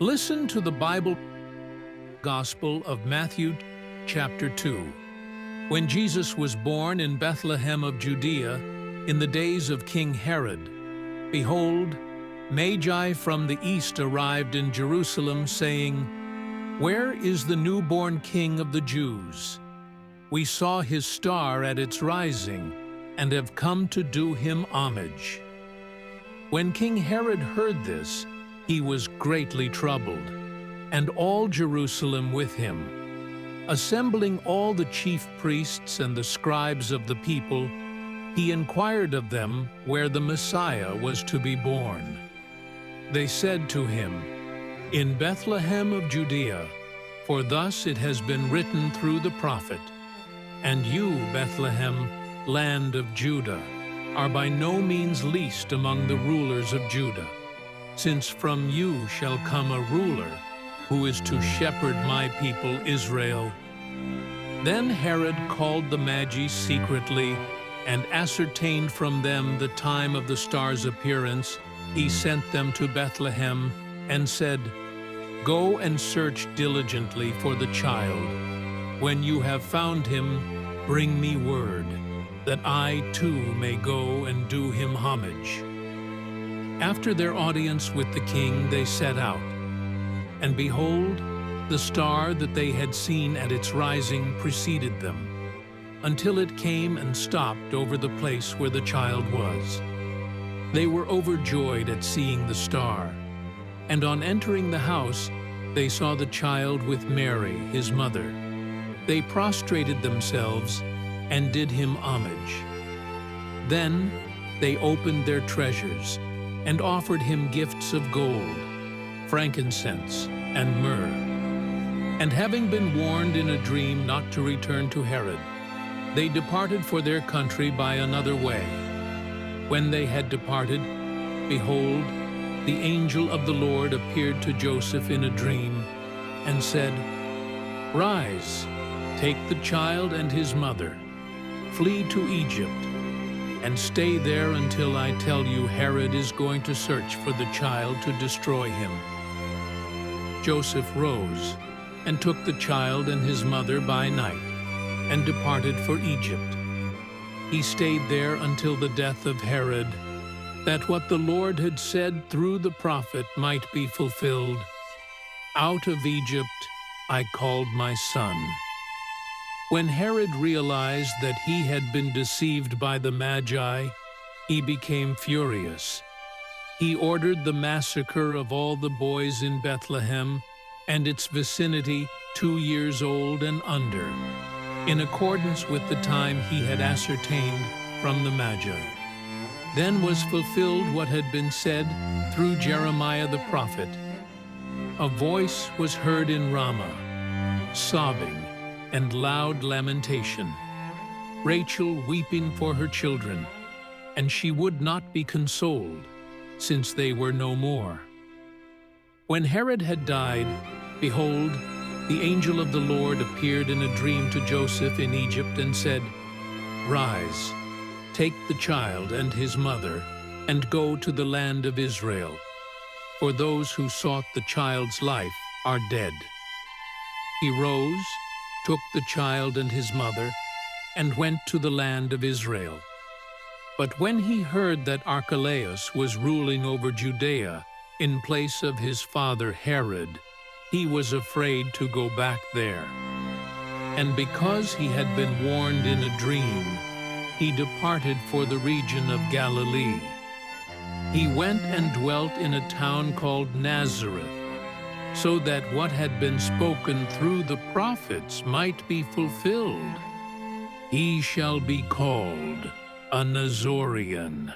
Listen to the Bible Gospel of Matthew chapter 2. When Jesus was born in Bethlehem of Judea, in the days of King Herod, behold, Magi from the east arrived in Jerusalem, saying, "Where is the newborn King of the Jews? We saw his star at its rising, and have come to do him homage." When King Herod heard this, he was greatly troubled, and all Jerusalem with him. Assembling all the chief priests and the scribes of the people, he inquired of them where the Messiah was to be born. They said to him, "In Bethlehem of Judea, for thus it has been written through the prophet, and you, Bethlehem, land of Judah, are by no means least among the rulers of Judah, since from you shall come a ruler who is to shepherd my people Israel." Then Herod called the Magi secretly and ascertained from them the time of the star's appearance. He sent them to Bethlehem and said, "Go and search diligently for the child. When you have found him, bring me word, that I too may go and do him homage." After their audience with the king, they set out. And behold, the star that they had seen at its rising preceded them, until it came and stopped over the place where the child was. They were overjoyed at seeing the star, and on entering the house, they saw the child with Mary, his mother. They prostrated themselves and did him homage. Then they opened their treasures and offered him gifts of gold, frankincense, and myrrh. And having been warned in a dream not to return to Herod, they departed for their country by another way. When they had departed, behold, the angel of the Lord appeared to Joseph in a dream, and said, "Rise, take the child and his mother, flee to Egypt, and stay there until I tell you Herod is going to search for the child to destroy him." Joseph rose and took the child and his mother by night and departed for Egypt. He stayed there until the death of Herod, that what the Lord had said through the prophet might be fulfilled, "Out of Egypt I called my son." When Herod realized that he had been deceived by the Magi, he became furious. He ordered the massacre of all the boys in Bethlehem and its vicinity 2 years old and under, in accordance with the time he had ascertained from the Magi. Then was fulfilled what had been said through Jeremiah the prophet. A voice was heard in Ramah, sobbing and loud lamentation, Rachel weeping for her children, and she would not be consoled, since they were no more. When Herod had died, behold, the angel of the Lord appeared in a dream to Joseph in Egypt and said, "Rise, take the child and his mother, and go to the land of Israel, for those who sought the child's life are dead." He rose, took the child and his mother, and went to the land of Israel. But when he heard that Archelaus was ruling over Judea in place of his father Herod, he was afraid to go back there. And because he had been warned in a dream, he departed for the region of Galilee. He went and dwelt in a town called Nazareth, so that what had been spoken through the prophets might be fulfilled. He shall be called a Nazorian.